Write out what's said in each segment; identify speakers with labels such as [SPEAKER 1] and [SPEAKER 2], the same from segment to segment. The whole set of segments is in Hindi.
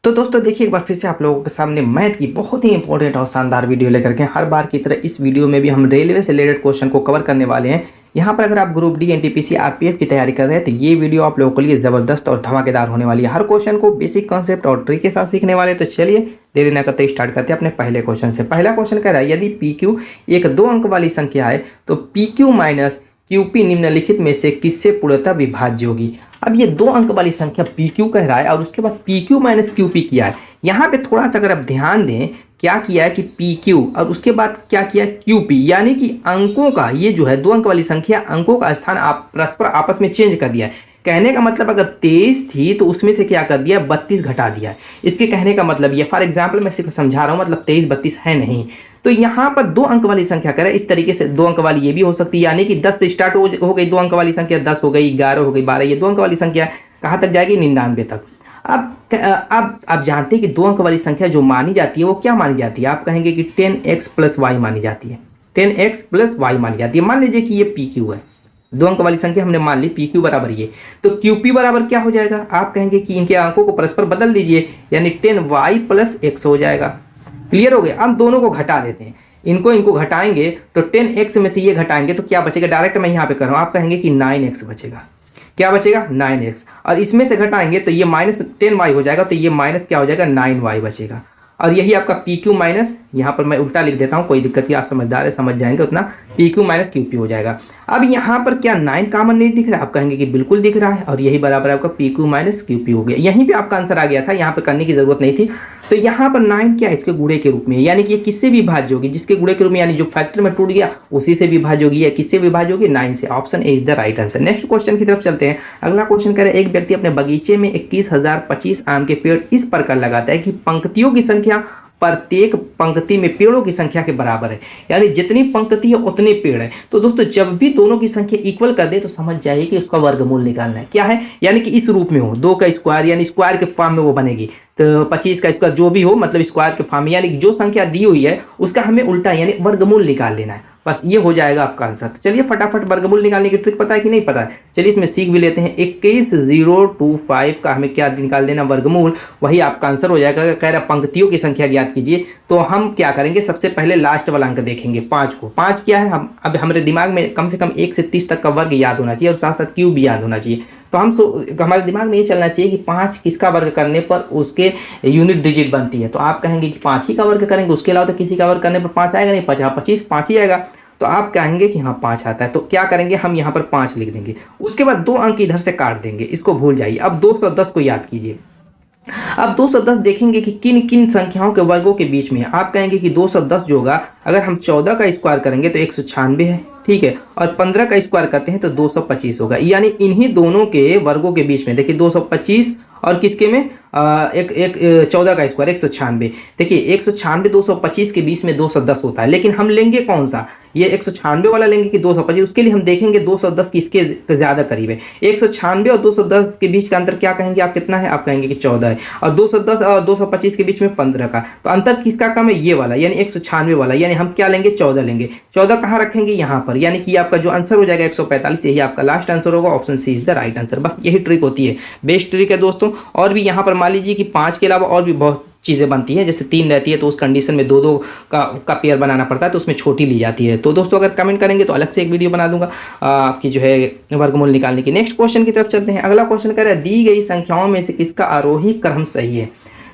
[SPEAKER 1] तो दोस्तों देखिए, एक बार फिर से आप लोगों के सामने मैथ की बहुत ही इंपॉर्टेंट और शानदार वीडियो लेकर के हर बार की तरह इस वीडियो में भी हम रेलवे से रिलेटेड क्वेश्चन को कवर करने वाले हैं। यहाँ पर अगर आप ग्रुप डी एनटीपीसी आरपीएफ की तैयारी कर रहे हैं तो ये वीडियो आप लोगों के लिए ज़बरदस्त और धमाकेदार होने वाली है। हर क्वेश्चन को बेसिक कॉन्सेप्ट और ट्रिक के साथ सीखने वाले। तो चलिए देरी न करते स्टार्ट करते हैं अपने पहले क्वेश्चन से। पहला क्वेश्चन कह रहा है, यदि पी क्यू एक 2 अंक वाली संख्या है तो पी क्यू माइनस क्यूपी निम्नलिखित में से किससे पूर्णतः विभाज्य होगी। अब ये 2 अंक वाली संख्या पी क्यू कह रहा है और उसके बाद पी क्यू माइनस क्यूपी किया है। यहाँ पे थोड़ा सा अगर आप ध्यान दें, क्या किया है कि पी क्यू और उसके बाद क्या किया क्यूपी, यानी कि अंकों का ये जो है 2 अंक वाली संख्या अंकों का स्थान आप परस्पर आपस में चेंज कर दिया है। कहने का मतलब अगर 23 थी तो उसमें से क्या कर दिया 32 घटा दिया है। इसके कहने का मतलब ये फॉर एग्जाम्पल मैं सिर्फ समझा रहा हूँ, मतलब 23 32 है नहीं। तो यहाँ पर 2 अंक वाली संख्या करें इस तरीके से, 2 अंक वाली ये भी हो सकती है, यानी कि 10 से स्टार्ट हो गई 2 अंक वाली संख्या, 10 हो गई, 11 हो गई, 12, ये 2 अंक वाली संख्या कहाँ तक जाएगी 99 तक। अब आप जानते हैं कि 2 अंक वाली संख्या जो मानी जाती है वो क्या मानी जाती है। आप कहेंगे कि 10x + y मानी जाती है, 10x + y मानी जाती है। मान लीजिए कि ये पी क्यू है, 2 अंक वाली संख्या हमने मान ली पी क्यू बराबर ये, तो क्यू पी बराबर क्या हो जाएगा। आप कहेंगे कि इनके अंकों को परस्पर बदल दीजिए, यानी 10y + x हो जाएगा। क्लियर हो गया। अब दोनों को घटा देते हैं, इनको घटाएंगे तो 10x में से ये घटाएंगे तो क्या बचेगा, डायरेक्ट मैं यहाँ पे कर रहा हूँ। आप कहेंगे कि 9x बचेगा। क्या बचेगा 9x, और इसमें से घटाएंगे तो ये -10y हो जाएगा, तो ये माइनस क्या हो जाएगा 9y बचेगा। और यही आपका पी क्यू माइनस, यहाँ पर मैं उल्टा लिख देता हूँ, कोई दिक्कत नहीं, आप समझदार है समझ जाएंगे उतना, P Q minus Q P हो जाएगा। अब यहाँ पर क्या 9 कॉमन नहीं दिख रहा है। आप कहेंगे कि बिल्कुल दिख रहा है, और यही बराबर आपका P Q minus Q P हो गया। यहीं पे आपका आंसर आ गया था, यहाँ पे करने की जरूरत नहीं थी। तो यहाँ पर 9 क्या है, इसके गुणे के रूप में, यानी कि ये किससे विभाज्य होगी, जिसके गुणे के रूप में, यानी जो फैक्टर में टूट गया उसी से विभाज्य होगी। या किससे विभाज्य होगी 9 से। Option A is the right answer. Next question की तरफ चलते हैं। अगला क्वेश्चन कह रहे हैं, एक व्यक्ति अपने बगीचे में 21,025 आम के पेड़ इस प्रकार लगाता है कि पंक्तियों की संख्या प्रत्येक पंक्ति में पेड़ों की संख्या के बराबर है, यानी जितनी पंक्ति है उतने पेड़ है। तो दोस्तों जब भी दोनों की संख्या इक्वल कर दे तो समझ जाइए कि उसका वर्गमूल निकालना है। क्या है, यानी कि इस रूप में हो, 2 का स्क्वायर, यानी स्क्वायर के फॉर्म में वो बनेगी। तो 25 का स्क्वायर जो भी हो, मतलब स्क्वायर के फॉर्म में, यानी जो संख्या दी हुई है उसका हमें उल्टा यानी वर्गमूल निकाल लेना है। बस ये हो जाएगा आपका आंसर। तो चलिए फटाफट वर्गमूल निकालने की ट्रिक पता है कि नहीं पता है, चलिए इसमें सीख भी लेते हैं। 21,025 का हमें क्या निकाल देना वर्गमूल, वही आपका आंसर हो जाएगा। कह रहा पंक्तियों की संख्या ज्ञात कीजिए, तो हम क्या करेंगे, सबसे पहले लास्ट वाला अंक देखेंगे 5 को। 5 क्या है, हम अब हमारे दिमाग में कम से कम 1 से 30 तक का वर्ग याद होना चाहिए और साथ साथ क्यूब भी याद होना चाहिए। तो हमारे दिमाग में ये चलना चाहिए कि 5 किसका वर्ग करने पर उसके यूनिट डिजिट बनती है। तो आप कहेंगे कि 5 ही का वर्ग करेंगे, उसके अलावा तो किसी का वर्ग करने पर 5 आएगा नहीं, 25 5 ही आएगा। तो आप कहेंगे कि हाँ 5 आता है, तो क्या करेंगे हम यहाँ पर 5 लिख देंगे। उसके बाद 2 अंक इधर से काट देंगे, इसको भूल जाइए। अब 210 को याद कीजिए। अब 210 देखेंगे कि किन किन संख्याओं के वर्गों के बीच में है। आप कहेंगे कि 210 जो होगा, अगर हम 14 का स्क्वायर करेंगे तो 196 है, ठीक है, और 15 का स्क्वायर करते हैं तो 225 होगा। यानी इन्हीं दोनों के वर्गों के बीच में देखिए 225 और किसके में 14 का स्क्वायर 196। देखिए 196 225 के बीच में 210 होता है, लेकिन हम लेंगे कौन सा, ये 196 वाला लेंगे कि 225। उसके लिए हम देखेंगे 210 किसके ज़्यादा करीब है। 196 और 210 के बीच का अंतर क्या कहेंगे आप, कितना है, आप कहेंगे कि 14 है, और 210 और 225 के बीच में 15 का, तो अंतर किसका कम है, ये वाला, यानी 196 वाला। यानी हम क्या लेंगे 14 लेंगे। 14 कहाँ रखेंगे, यहाँ पर, यानी कि आपका जो आंसर हो जाएगा 145, यही आपका लास्ट आंसर होगा। Option C is the right answer. बस यही ट्रिक होती है, बेस्ट ट्रिक है दोस्तों। और भी यहाँ पर मान लीजिए कि 5 के अलावा और भी बहुत चीज़ें बनती हैं, जैसे 3 रहती है तो उस कंडीशन में 2-2 का पेयर बनाना पड़ता है, तो उसमें छोटी ली जाती है। तो दोस्तों अगर कमेंट करेंगे तो अलग से एक वीडियो बना दूंगा आपकी जो है वर्गमूल निकालने की। नेक्स्ट क्वेश्चन की तरफ चलते हैं। अगला क्वेश्चन कह रहा है, दी गई संख्याओं में से किसका आरोही क्रम सही है।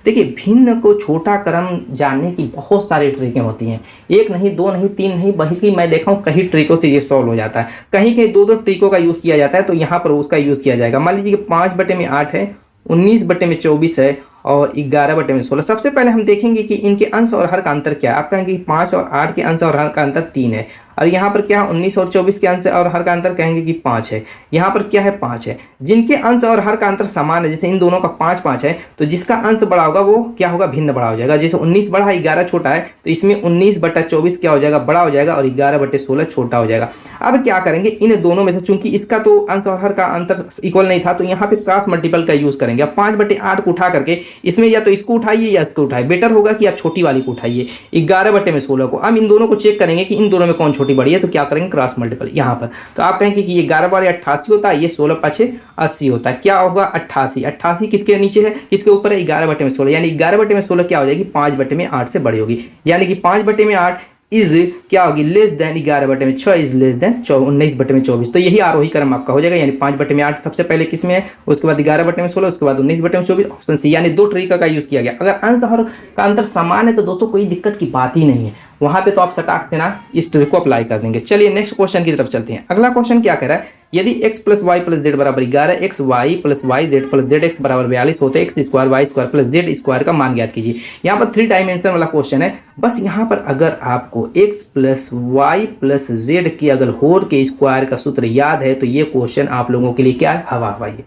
[SPEAKER 1] देखिए भिन्न को छोटा क्रम जानने की बहुत सारी ट्रिकें होती हैं, 1 नहीं 2 नहीं 3 नहीं, बल्कि मैं देखा हूँ कई ट्रिकों से ये सॉल्व हो जाता है। कहीं कहीं 2-2 ट्रिकों का यूज़ किया जाता है, तो यहाँ पर उसका यूज़ किया जाएगा। मान लीजिए कि 5/8 है, 19/24 है और 11/16। सबसे पहले हम देखेंगे कि इनके अंश और हर का अंतर क्या है। आप कहेंगे कि 5 और 8 के अंश और हर का अंतर 3 है, और यहाँ पर क्या 19 और 24 के अंश और हर का अंतर कहेंगे कि 5 है। यहाँ पर क्या है 5 है। जिनके अंश और हर का अंतर समान है, जैसे इन दोनों का 5-5 है, तो जिसका अंश बड़ा होगा वो क्या होगा, भिन्न बड़ा हो जाएगा। जैसे 19 बड़ा है 11 छोटा है, तो इसमें 19/24 क्या हो जाएगा, बड़ा हो जाएगा, और 11/16 छोटा हो जाएगा। अब क्या करेंगे, इन दोनों में से चूंकि इसका तो अंश और हर का अंतर इक्वल नहीं था, तो यहाँ पे क्रॉस मल्टीपल का यूज करेंगे। अब 5/8 को उठा करके इसमें या तो इसको उठाइए या इसको उठाइए, बेटर होगा कि आप छोटी वाली को उठाइए 11/16 को। अब इन दोनों को चेक करेंगे कि इन दोनों में कौन छोटा छोटी बड़ी है तो क्या करेंगे क्रॉस मल्टीपल यहाँ पर। तो आप कहेंगे कि ये 11 बार 88 होता है, ये 16 पाछे 80 होता है, क्या होगा 88। 88 किसके नीचे है, किसके ऊपर है, 11/16, यानी 11/16 क्या हो जाएगी 5/8 से बड़ी होगी, यानी कि 5/8 इज क्या होगी less than 11/6 is less than 19/24। तो यही आरोही क्रम आपका हो जाएगा, यानी 5/8 सबसे पहले किस में है, उसके बाद 11/16, उसके बाद 19/24, ऑप्शन सी, यानी दो ट्रिक का यूज किया गया। अगर अंश और का अंतर समान है तो दोस्तों कोई दिक्कत की बात ही नहीं है, वहां पे तो आप सटाक से ना इस ट्रिक को अप्लाई कर देंगे। चलिए नेक्स्ट क्वेश्चन की तरफ चलते हैं। अगला क्वेश्चन क्या कह रहा है, यदि x + y + z बराबर 11, x y + yz + zx बराबर 42 होते x² y² + z² का मान ज्ञात कीजिए। यहाँ पर 3 डायमेंशन वाला क्वेश्चन है। बस यहाँ पर अगर आपको x + y + z की अगर होल के स्क्वायर का सूत्र याद है तो ये क्वेश्चन आप लोगों के लिए क्या है, हवा हवाई है।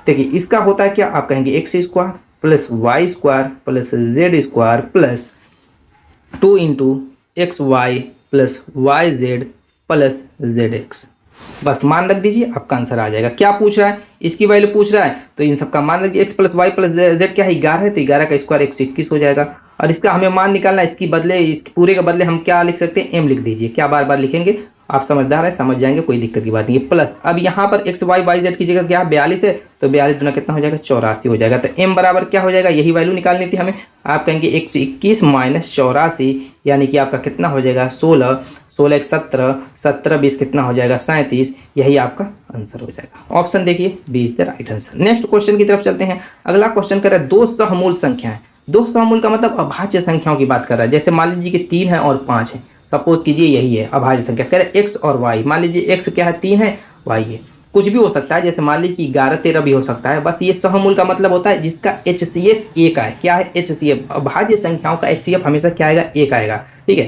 [SPEAKER 1] देखिए इसका होता है क्या, आप कहेंगे x² + y² + z² plus 2 × xy + yz + zx। बस मान रख दीजिए, आपका आंसर आ जाएगा। क्या पूछ रहा है, इसकी वैल्यू पूछ रहा है तो इन सबका मान रखिए। x + y + z क्या है 11 है, तो 11 का स्क्वायर 121 हो जाएगा। और इसका हमें मान निकालना है, इसकी बदले इसके पूरे के बदले हम क्या लिख सकते हैं, m लिख दीजिए। क्या बार बार लिखेंगे, आप समझदार है समझ जाएंगे, कोई दिक्कत की बात नहीं है। प्लस अब यहाँ पर x y y z की जगह क्या 42 है, तो 42 दूना कितना हो जाएगा 84 हो जाएगा। तो m बराबर क्या हो जाएगा, यही वैल्यू निकालनी थी हमें। आप कहेंगे 121 - 84 यानी कि आपका कितना हो जाएगा 16, 16 × 17, 17 20 कितना हो जाएगा 37, यही आपका आंसर हो जाएगा। ऑप्शन देखिए B is the right answer. Next question की तरफ चलते हैं। अगला क्वेश्चन कर रहा है दो सहमूल संख्याएं। दो सहमूल का मतलब अभाज्य संख्याओं की बात कर रहा है। जैसे मान लीजिए कि 3 है और 5 है, सपोज कीजिए यही है अभाज्य संख्या। कह रहे x और y, मान लीजिए x क्या है 3 है, y है, कुछ भी हो सकता है, जैसे मान लीजिए कि 11 13 भी हो सकता है। बस ये सहमूल का मतलब होता है जिसका HCF 1 आए। क्या है HCF, अभाज्य संख्याओं का HCF हमेशा क्या आएगा 1 आएगा। ठीक है,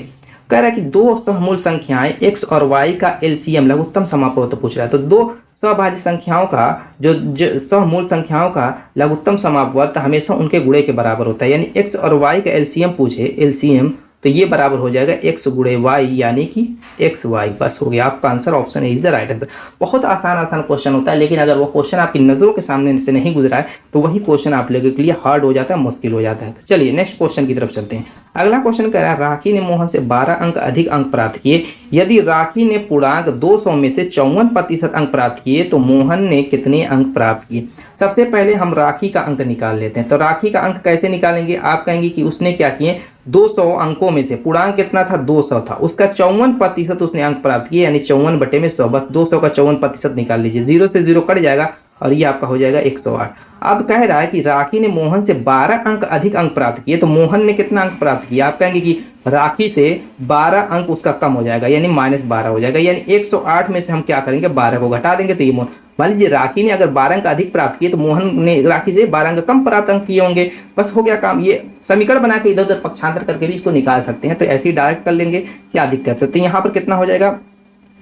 [SPEAKER 1] कह रहा है कि दो सहमूल संख्याएं x और y का LCM लघुत्तम समापवर्त पूछ रहा है। तो दो सहभाज्य संख्याओं का जो सहमूल संख्याओं का लघुत्तम समापवर्त हमेशा उनके गुणे के बराबर होता है। यानी x और y का LCM पूछे, LCM तो ये बराबर हो जाएगा x × y यानी कि xy। बस हो गया, आपका answer option is the right answer. बहुत आसान क्वेश्चन होता है, लेकिन अगर वो क्वेश्चन आपकी नज़रों के सामने से नहीं गुजरा है तो वही क्वेश्चन आप लोगों के लिए हार्ड हो जाता है, मुश्किल हो जाता है। तो चलिए नेक्स्ट क्वेश्चन की तरफ चलते हैं। अगला क्वेश्चन कह रहा है राखी ने मोहन से 12 अंक अधिक अंक प्राप्त किए। यदि राखी ने पूर्णांक 200 में से 54% अंक प्राप्त किए तो मोहन ने कितने अंक प्राप्त किए। सबसे पहले हम राखी का अंक निकाल लेते हैं। तो राखी का अंक कैसे निकालेंगे, आप कहेंगे कि उसने क्या किए 200 अंकों में से पूर्णांक कितना था 200 था, उसका 54% उसने अंक प्राप्त किए, यानी 54/100। बस 200 का 54% निकाल लीजिए, 0 से 0 कट जाएगा और ये आपका हो जाएगा 108। अब कह रहा है कि राखी ने मोहन से 12 अंक अधिक अंक प्राप्त किए, तो मोहन ने कितना अंक प्राप्त किया। आप कहेंगे कि राखी से 12 अंक उसका कम हो जाएगा, यानी -12 हो जाएगा। यानी 108 में से हम क्या करेंगे 12 को घटा देंगे, तो ये मोहन, मान लीजिए राखी ने अगर 12 अंक अधिक प्राप्त किए तो मोहन ने राखी से 12 अंक कम प्राप्त अंक किए होंगे। बस हो गया काम। ये समीकरण बना के इधर उधर पक्षांतर करके भी इसको निकाल सकते हैं, तो ऐसे ही डायरेक्ट कर लेंगे, क्या दिक्कत है। तो यहाँ पर कितना हो जाएगा,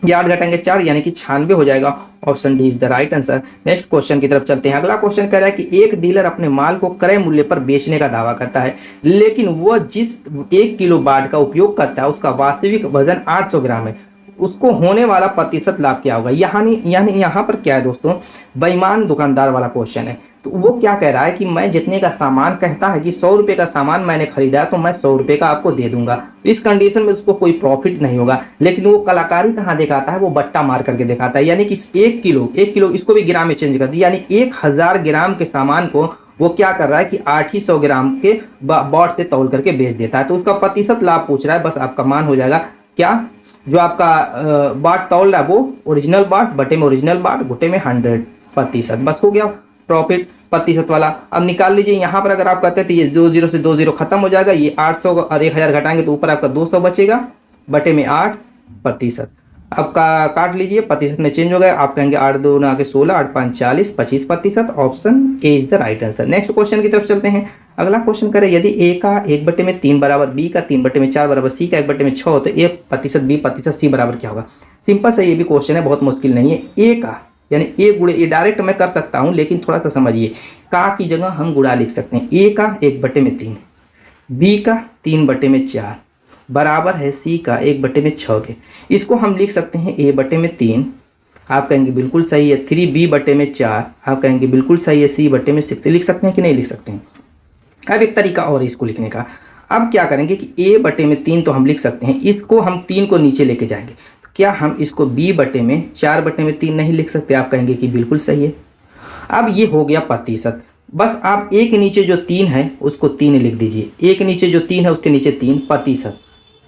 [SPEAKER 1] ये 8 घटाएंगे 4 यानी कि 96 हो जाएगा। Option D is the right answer. Next question की तरफ चलते हैं। अगला क्वेश्चन कह रहा है कि एक डीलर अपने माल को क्रय मूल्य पर बेचने का दावा करता है, लेकिन वह जिस 1 किलो बाट का उपयोग करता है उसका वास्तविक वजन 800 ग्राम है, उसको होने वाला प्रतिशत लाभ क्या होगा। यानी यहाँ पर क्या है दोस्तों, बेईमान दुकानदार वाला क्वेश्चन है। तो वो क्या कह रहा है कि मैं जितने का सामान, कहता है कि 100 रुपये का सामान मैंने खरीदा है तो मैं 100 रुपये का आपको दे दूंगा। तो इस कंडीशन में उसको कोई प्रॉफिट नहीं होगा, लेकिन वो कलाकारी कहाँ दिखाता है, वो बट्टा मार करके दिखाता है। यानी कि 1 किलो इसको भी ग्राम में चेंज कर दिया, यानी 1000 ग्राम के सामान को वो क्या कर रहा है कि 800 ग्राम के बाट से तौल करके बेच देता है। तो उसका प्रतिशत लाभ पूछ रहा है। बस आपका मान हो जाएगा क्या, जो आपका बाट तौल रहा है वो ओरिजिनल बाट बटे में ओरिजिनल बाट घुटे में 100%। बस हो गया प्रॉफिट प्रतिशत वाला। अब निकाल लीजिए यहाँ पर, अगर आप कहते हैं तो ये 2 0 से 2 0 खत्म हो जाएगा। ये 800 और 1000 घटाएंगे तो ऊपर आपका 200 बचेगा बटे में 8%। आपका काट लीजिए, प्रतिशत में चेंज हो गया। आप कहेंगे 8 2 9 16, 8 5 40, 25%। Option A is the right answer. Next question की तरफ चलते हैं। अगला क्वेश्चन करें, यदि ए का 1/3 बराबर बी का 3/4 बराबर सी का 1/6 हो तो A% B% C बराबर क्या होगा। सिंपल सा ये भी क्वेश्चन है, बहुत मुश्किल नहीं है। ए का यानी ए गुणे, ये डायरेक्ट मैं कर सकता हूँ, लेकिन थोड़ा सा समझिए, का की जगह हम गुणा लिख सकते हैं। ए का 1/3, बी का 3/4 बराबर है सी का 1/6 के। इसको हम लिख सकते हैं A/3, आप कहेंगे बिल्कुल सही है। 3B/4, आप कहेंगे बिल्कुल सही है। C/6 लिख सकते हैं कि नहीं लिख सकते हैं। अब एक तरीका और इसको लिखने का, अब क्या करेंगे कि a बटे में 3 तो हम लिख सकते हैं, इसको हम 3 को नीचे लेके जाएंगे, तो क्या हम इसको b बटे में 4 बटे में 3 नहीं लिख सकते? आप कहेंगे कि बिल्कुल सही है। अब ये हो गया प्रतिशत। बस आप a के नीचे जो 3 है उसको 3 लिख दीजिए, a के नीचे जो 3 है उसके नीचे 3 प्रतिशत,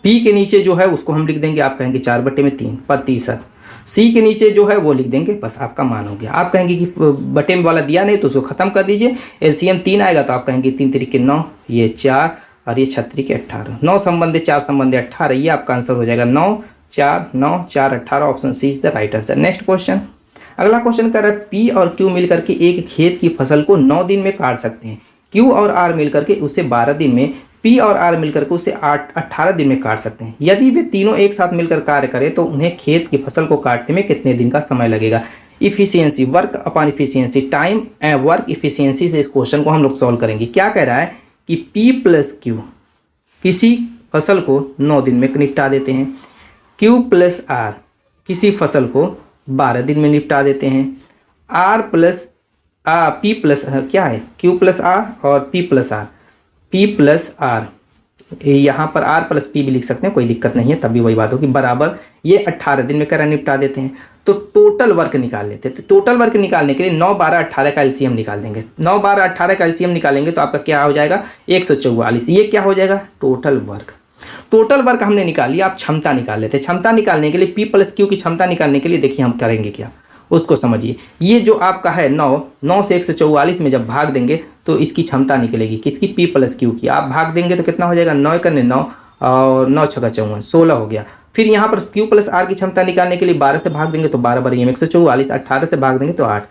[SPEAKER 1] b के नीचे जो है उसको हम लिख देंगे, आप कहेंगे 4 बटे में 3 प्रतिशत, c के नीचे जो है वो लिख देंगे, बस आपका मान हो गया। आप कहेंगे कि बटे में वाला दिया नहीं तो उसको खत्म कर दीजिए, एलसीएम 3 आएगा तो आप कहेंगे 3 3 के 9, ये 4 और ये 6 3 के 18, 9 संबंधे 4 संबंधे 18, ये आपका आंसर हो जाएगा 9 4 9 4 18, option C is the right answer. Next question, अगला क्वेश्चन कर रहा है पी और क्यू मिलकर के एक खेत की फसल को 9 दिन में काट सकते हैं, क्यू और आर मिलकर के उसे 12 दिन में, पी और आर मिलकर के उसे 18 दिन में काट सकते हैं। यदि वे तीनों एक साथ मिलकर कार्य करें तो उन्हें खेत की फसल को काटने में कितने दिन का समय लगेगा? Efficiency, work upon efficiency, time and work efficiency से इस क्वेश्चन को हम लोग सॉल्व करेंगे। क्या कह रहा है कि पी प्लस क्यू किसी फसल को 9 दिन में निपटा देते हैं, क्यू प्लस आर किसी फसल को 12 दिन में निपटा देते हैं, आर प्लस पी प्लस क्या है, क्यू प्लस आर और P plus R, P plus R, यहाँ पर आर प्लस पी भी लिख सकते हैं, कोई दिक्कत नहीं है, तब भी वही बात होगी, बराबर ये 18 दिन में करा निपटा देते हैं। तो टोटल वर्क निकाल लेते हैं, तो टोटल वर्क निकालने के लिए 9 12 18 का एलसीएम निकाल देंगे, 9 12 18 का एलसीएम निकालेंगे तो आपका क्या हो जाएगा 144, ये क्या हो जाएगा टोटल वर्क। टोटल वर्क हमने निकाल लिया, आप क्षमता निकाल लेते हैं। क्षमता निकालने के लिए पी प्लस क्यू की क्षमता निकालने के लिए देखिए हम करेंगे क्या, उसको समझिए। ये जो आपका है 9 से 144 में जब भाग देंगे तो इसकी क्षमता निकलेगी, किसकी, पी प्लस क्यू की। आप भाग देंगे तो कितना हो जाएगा 9 करने 9 और 9 छक्का 54, 16 हो गया। फिर यहाँ पर क्यू प्लस आर की क्षमता निकालने के लिए 12 से भाग देंगे तो 12 बार 144, 18 से भाग देंगे तो 8,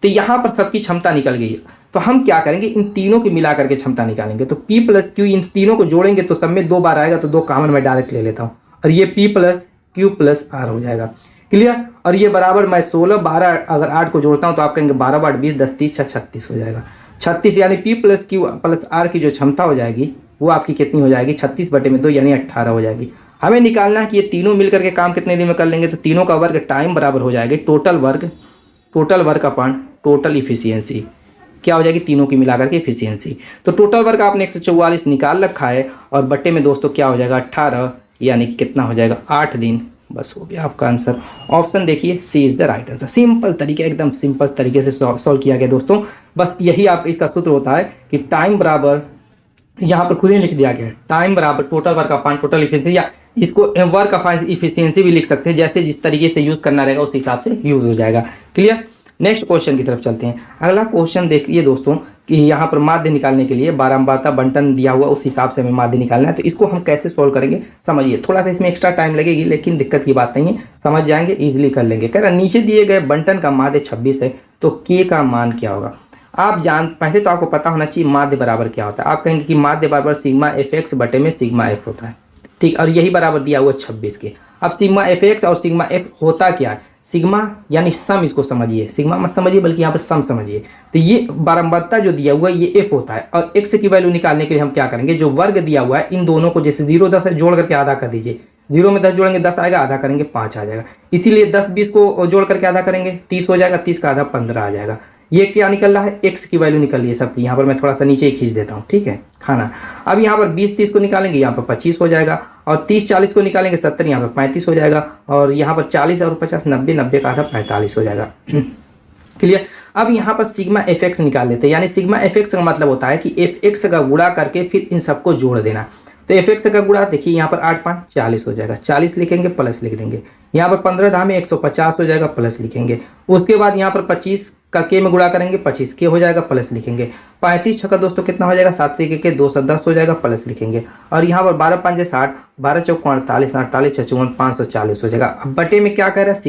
[SPEAKER 1] तो यहाँ पर सबकी क्षमता निकल गई है। तो हम क्या करेंगे, इन तीनों की मिला करके क्षमता निकालेंगे। तो P प्लस क्यू इन तीनों को जोड़ेंगे तो सब में 2 बार आएगा, तो 2 कॉमन मैं डायरेक्ट ले लेता हूँ और ये P plus Q plus R हो जाएगा, क्लियर। और ये बराबर मैं 16 12 अगर 8 को जोड़ता हूँ तो आप कहेंगे 12 8 20 10 30 36 हो जाएगा, 36, यानी P plus Q plus R की जो क्षमता हो जाएगी वो आपकी कितनी हो जाएगी 36 बटे में 2 यानी 18 हो जाएगी। हमें निकालना है कि ये तीनों मिलकर के काम कितने दिन में कर लेंगे, तो तीनों का वर्क टाइम बराबर हो जाएगी total work upon total efficiency, क्या हो जाएगी तीनों की मिलाकर के इफिशियंसी। तो टोटल वर्क आपने 144 निकाल रखा है और बट्टे में दोस्तों क्या हो जाएगा 18, यानी कि कितना हो जाएगा 8 दिन, बस हो गया आपका आंसर। ऑप्शन देखिए C is the right answer. Simple तरीके, एकदम सिंपल तरीके से सॉल्व किया गया दोस्तों। बस यही आप इसका सूत्र होता है कि टाइम बराबर, यहाँ पर खुद ही लिख दिया गया है, टाइम बराबर total work upon total efficiency, या इसको वर्क अपॉन इफिशियंसी भी लिख सकते हैं, जैसे जिस तरीके से यूज़ करना रहेगा उस हिसाब से यूज़ हो जाएगा, क्लियर। नेक्स्ट क्वेश्चन की तरफ चलते हैं। अगला क्वेश्चन देखिए दोस्तों कि यहाँ पर माध्य निकालने के लिए बारंबारता बंटन दिया हुआ, उस हिसाब से हमें माध्य निकालना है। तो इसको हम कैसे सॉल्व करेंगे समझिए, थोड़ा सा इसमें एक्स्ट्रा टाइम लगेगी लेकिन दिक्कत की बात नहीं है, समझ जाएंगे, इजीली कर लेंगे। कह रहा नीचे दिए गए बंटन का माध्य 26 है तो के का मान क्या होगा। आप पहले तो आपको पता होना चाहिए माध्य बराबर क्या होता है। आप कहेंगे कि माध्य बराबर सिग्मा एफ एक्स बटे में सिग्मा एफ होता है, ठीक, और यही बराबर दिया हुआ 26 के। अब सिग्मा एफ एक्स और सिग्मा एफ होता क्या है, सिग्मा यानी सम, इसको समझिए, सिग्मा मत समझिए बल्कि यहाँ पर सम समझिए। तो ये बारंबारता जो दिया हुआ है ये एफ होता है, और एक्स की वैल्यू निकालने के लिए हम क्या करेंगे, जो वर्ग दिया हुआ है इन दोनों को जैसे 0 10 जोड़ करके आधा कर दीजिए, 0 में 10 जोड़ेंगे 10 आएगा, आधा करेंगे 5 आ जाएगा। इसीलिए 10 20 को जोड़ करके आधा करेंगे 30 हो जाएगा, 30 का आधा 15 आ जाएगा। ये क्या निकल रहा है, एक्स की वैल्यू निकल रही है सबकी। यहाँ पर मैं थोड़ा सा नीचे ही खींच देता हूँ, ठीक है खाना। अब यहाँ पर 20 30 को निकालेंगे, यहाँ पर 25 हो जाएगा, और 30 40 को निकालेंगे 70, यहाँ पर 35 हो जाएगा, और यहाँ पर 40 और 50 90 90 का आधा 45 हो जाएगा, क्लियर। अब यहाँ पर सिग्मा एफ एक्स निकाल लेते हैं, यानी सिग्मा एफ एक्स का मतलब होता है कि एफ एक्स का गुणा करके फिर इन सबको जोड़ देना। तो एफ एक्स का गुणा देखिए यहाँ पर 8 5 40 हो जाएगा, 40 लिखेंगे प्लस लिख देंगे, यहाँ पर 15 धाम में 150 हो जाएगा प्लस लिखेंगे। उसके बाद यहाँ पर 25 का के में गुणा करेंगे 25 के हो जाएगा प्लस लिखेंगे। 35 छक्का दोस्तों कितना हो जाएगा 7 के 210 हो जाएगा प्लस लिखेंगे। और यहाँ पर 12 5 60, 12 चौक 48, 48 6 540 हो जाएगा। अब बटे में क्या कह रहा है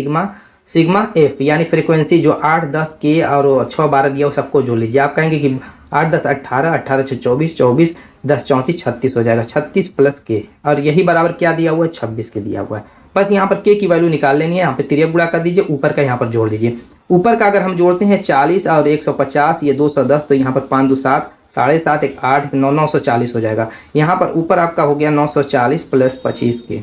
[SPEAKER 1] सिग्मा एफ, यानी फ्रीक्वेंसी जो 8 10 के और 6 12 दिया वो सबको जोड़ लीजिए। आप कहेंगे कि 8 10 18, 18 6 24, 24 10 34 36 हो जाएगा, 36 प्लस के, और यही बराबर क्या दिया हुआ है 26 के दिया हुआ है। बस यहाँ पर के की वैल्यू निकाल लेनी है, यहाँ पे तिरक गुणा कर दीजिए, ऊपर का यहाँ पर जोड़ लीजिए। ऊपर का अगर हम जोड़ते हैं 40 और 150, ये 210, तो यहाँ पर 5 2 7, 7.5 1 8 9 940 हो जाएगा। यहाँ पर ऊपर आपका हो गया 940 प्लस 25 के,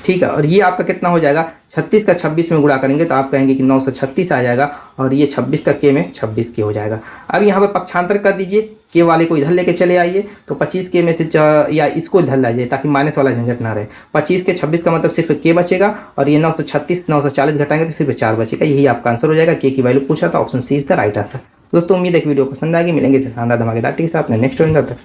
[SPEAKER 1] ठीक है। और ये आपका कितना हो जाएगा 36 का 26 में गुणा करेंगे तो आप कहेंगे कि 936 आ जाएगा, और ये 26 का के में 26 के हो जाएगा। अब यहाँ पर पक्षांतर कर दीजिए, के वाले को इधर लेके चले आइए, तो 25 के में से या इसको इधर लाइए ताकि माइनस वाला झंझट ना रहे। 25 के 26 का मतलब सिर्फ के बचेगा, और ये 936 940 घटाएंगे तो सिर्फ 4 बचेगा। यही आपका आंसर हो जाएगा। के की वैल्यू पूछा था, option C is the right answer. दोस्तों उम्मीद है कि वीडियो पसंद आएगी। मिलेंगे शानदार धमाकेदार के साथ नेक्स्ट वीडियो में।